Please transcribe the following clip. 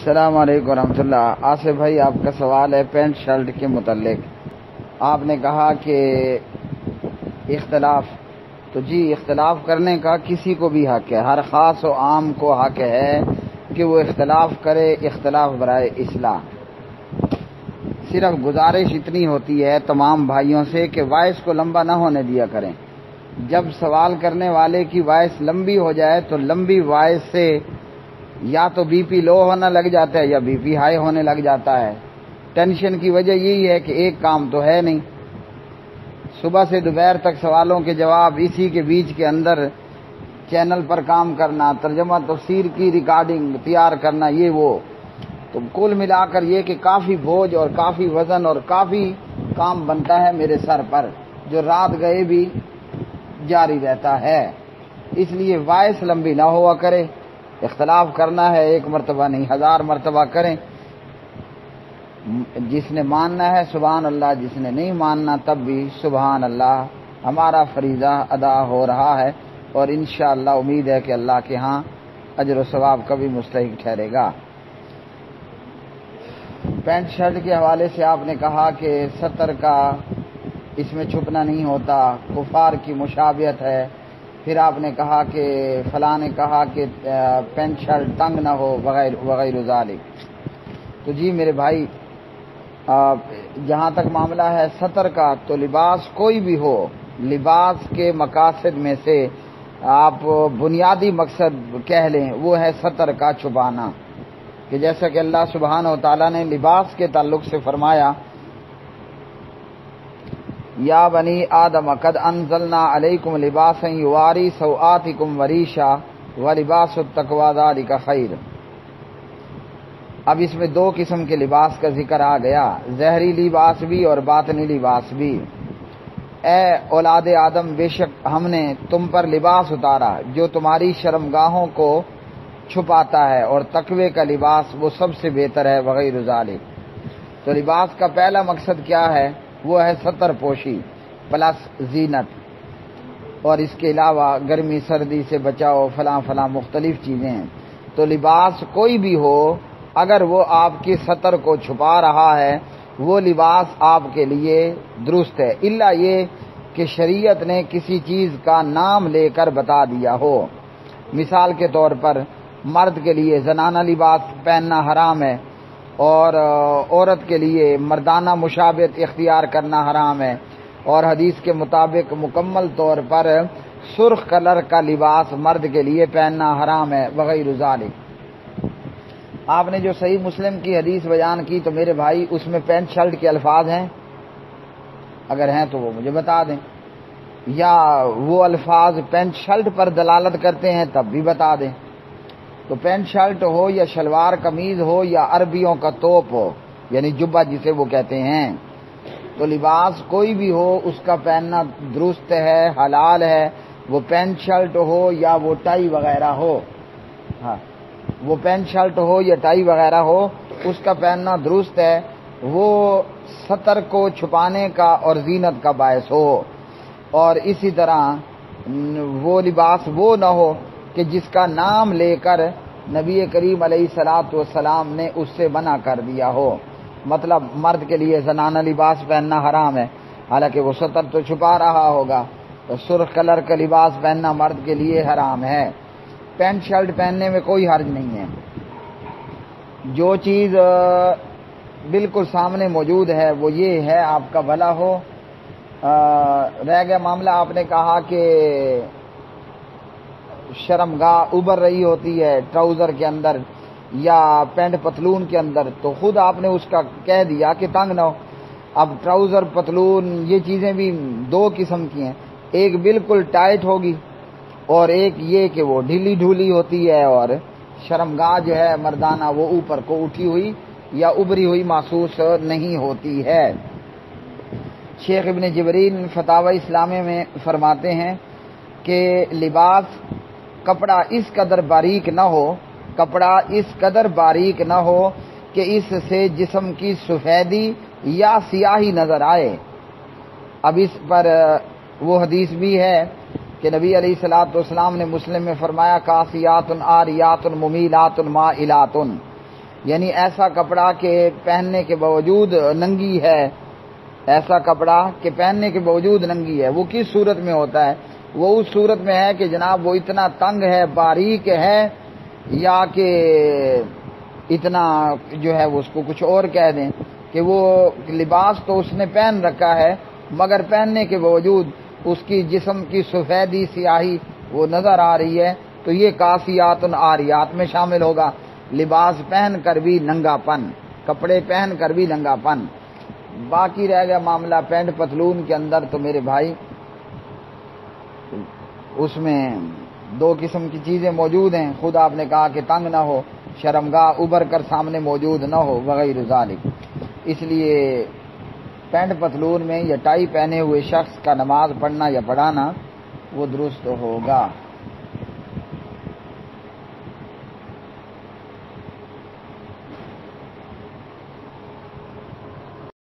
السلام علیکم ورحمۃ اللہ۔ آصف بھائی، آپ کا سوال ہے پینٹ شرٹ کے متعلق۔ آپ نے کہا کہ اختلاف، تو جی اختلاف کرنے کا کسی کو بھی حق ہے، ہر خاص و عام کو حق ہے کہ وہ اختلاف کرے، اختلاف برائے اصلاح۔ صرف گزارش اتنی ہوتی ہے تمام بھائیوں سے کہ وائس کو لمبا نہ ہونے دیا کریں۔ جب سوال کرنے والے کی وائس لمبی ہو جائے تو لمبی وائس سے یا تو بی پی لو ہونا لگ جاتا ہے یا بی پی ہائی ہونے لگ جاتا ہے۔ ٹینشن کی وجہ یہی ہے کہ ایک کام تو ہے نہیں، صبح سے دوپہر تک سوالوں کے جواب، اسی کے بیچ کے اندر چینل پر کام کرنا، ترجمہ تفسیر کی ریکارڈنگ تیار کرنا، یہ وہ، تو کل ملا کر یہ کہ کافی بوجھ اور کافی وزن اور کافی کام بنتا ہے میرے سر پر، جو رات گئے بھی جاری رہتا ہے۔ اس لیے وائس لمبی نہ ہوا کرے۔ اختلاف کرنا ہے ایک مرتبہ نہیں، 1000 مرتبہ کریں۔ جس نے ماننا ہے سبحان اللہ، جس نے نہیں ماننا تب بھی سبحان اللہ۔ ہمارا فریضہ ادا ہو رہا ہے اور انشاءاللہ امید ہے کہ اللہ کے ہاں اجر و ثواب کا بھی مستحق ٹھہرے گا۔ پینٹ شرٹ کے حوالے سے آپ نے کہا کہ سطر کا اس میں چھپنا نہیں ہوتا، کفار کی مشابہت ہے۔ پھر آپ نے کہا کہ فلاں نے کہا کہ پینٹ شرٹ تنگ نہ ہو وغیرہ ذالک۔ تو جی میرے بھائی، جہاں تک معاملہ ہے سطر کا، تو لباس کوئی بھی ہو، لباس کے مقاصد میں سے آپ بنیادی مقصد کہہ لیں وہ ہے سطر کا چھپانا، کہ جیسا کہ اللہ سبحانہ و تعالیٰ نے لباس کے تعلق سے فرمایا، یا بنی آدم قد انزلنا علیکم لباسا یواری سوآتکم وریشا ولباس التقوی ذلک خیر۔ اب اس میں 2 قسم کے لباس کا ذکر آ گیا، ظاہری لباس بھی اور باطنی لباس بھی۔ اے اولاد آدم، بے شک ہم نے تم پر لباس اتارا جو تمہاری شرمگاہوں کو چھپاتا ہے، اور تقوی کا لباس وہ سب سے بہتر ہے وغیرہ ذالک۔ تو لباس کا پہلا مقصد کیا ہے؟ وہ ہے ستر پوشی پلس زینت، اور اس کے علاوہ گرمی سردی سے بچاؤ، فلاں مختلف چیزیں ہیں۔ تو لباس کوئی بھی ہو، اگر وہ آپ کی ستر کو چھپا رہا ہے، وہ لباس آپ کے لیے درست ہے، الا یہ کہ شریعت نے کسی چیز کا نام لے کر بتا دیا ہو۔ مثال کے طور پر مرد کے لیے زنانہ لباس پہننا حرام ہے، اور عورت کے لیے مردانہ مشابہت اختیار کرنا حرام ہے، اور حدیث کے مطابق مکمل طور پر سرخ کلر کا لباس مرد کے لیے پہننا حرام ہے وغیرہ ذالک۔ آپ نے جو صحیح مسلم کی حدیث بیان کی، تو میرے بھائی اس میں پینٹ شرٹ کے الفاظ ہیں؟ اگر ہیں تو وہ مجھے بتا دیں، یا وہ الفاظ پینٹ شرٹ پر دلالت کرتے ہیں تب بھی بتا دیں۔ تو پینٹ شرٹ ہو یا شلوار قمیض ہو یا عربیوں کا توپ ہو، یعنی جبہ جسے وہ کہتے ہیں، تو لباس کوئی بھی ہو اس کا پہننا درست ہے، حلال ہے۔ وہ پینٹ شرٹ ہو یا وہ ٹائی وغیرہ ہو، ہاں وہ پینٹ شرٹ ہو یا ٹائی وغیرہ ہو، اس کا پہننا درست ہے، وہ سطر کو چھپانے کا اور زینت کا باعث ہو۔ اور اسی طرح وہ لباس وہ نہ ہو کہ جس کا نام لے کر نبی کریم علیہ الصلوۃ والسلام نے اس سے منع کر دیا ہو۔ مطلب مرد کے لیے زنانہ لباس پہننا حرام ہے، حالانکہ وہ سطر تو چھپا رہا ہوگا، تو سرخ کلر کا لباس پہننا مرد کے لیے حرام ہے۔ پینٹ شرٹ پہننے میں کوئی حرج نہیں ہے، جو چیز بالکل سامنے موجود ہے وہ یہ ہے آپ کا بھلا ہو۔ رہ گیا معاملہ، آپ نے کہا کہ شرمگاہ ابھر رہی ہوتی ہے ٹراؤزر کے اندر یا پینٹ پتلون کے اندر، تو خود آپ نے اس کا کہہ دیا کہ تنگ نہ ہو۔ اب ٹراؤزر پتلون یہ چیزیں بھی 2 قسم کی ہیں، ایک بالکل ٹائٹ ہوگی اور ایک یہ کہ وہ ڈھیلی ڈھولی ہوتی ہے، اور شرمگاہ جو ہے مردانہ وہ اوپر کو اٹھی ہوئی یا ابری ہوئی محسوس نہیں ہوتی ہے۔ شیخ ابن جبرین فتاوی اسلامیہ میں فرماتے ہیں کہ لباس کپڑا اس قدر باریک نہ ہو، کپڑا اس قدر باریک نہ ہو کہ اس سے جسم کی سفیدی یا سیاہی نظر آئے۔ اب اس پر وہ حدیث بھی ہے کہ نبی علیہ الصلوۃ والسلام نے مسلم میں فرمایا، کاسیات عاریات ممیلات مائلات، یعنی ایسا کپڑا کہ پہننے کے باوجود ننگی ہے، ایسا کپڑا کہ پہننے کے باوجود ننگی ہے، وہ کس صورت میں ہوتا ہے؟ وہ اس صورت میں ہے کہ جناب وہ اتنا تنگ ہے، باریک ہے، یا کہ اتنا جو ہے اس کو کچھ اور کہہ دیں کہ وہ لباس تو اس نے پہن رکھا ہے مگر پہننے کے باوجود اس کی جسم کی سفیدی سیاہی وہ نظر آ رہی ہے، تو یہ کاسیات عاریات میں شامل ہوگا، لباس پہن کر بھی ننگا پن، کپڑے پہن کر بھی ننگا پن۔ باقی رہ گیا معاملہ پینٹ پتلون کے اندر، تو میرے بھائی اس میں دو قسم کی چیزیں موجود ہیں، خود آپ نے کہا کہ تنگ نہ ہو، شرمگاہ ابھر کر سامنے موجود نہ ہو وغیرہ ذالک، اس لیے پینٹ پتلون میں یا ٹائی پہنے ہوئے شخص کا نماز پڑھنا یا پڑھانا وہ درست ہوگا۔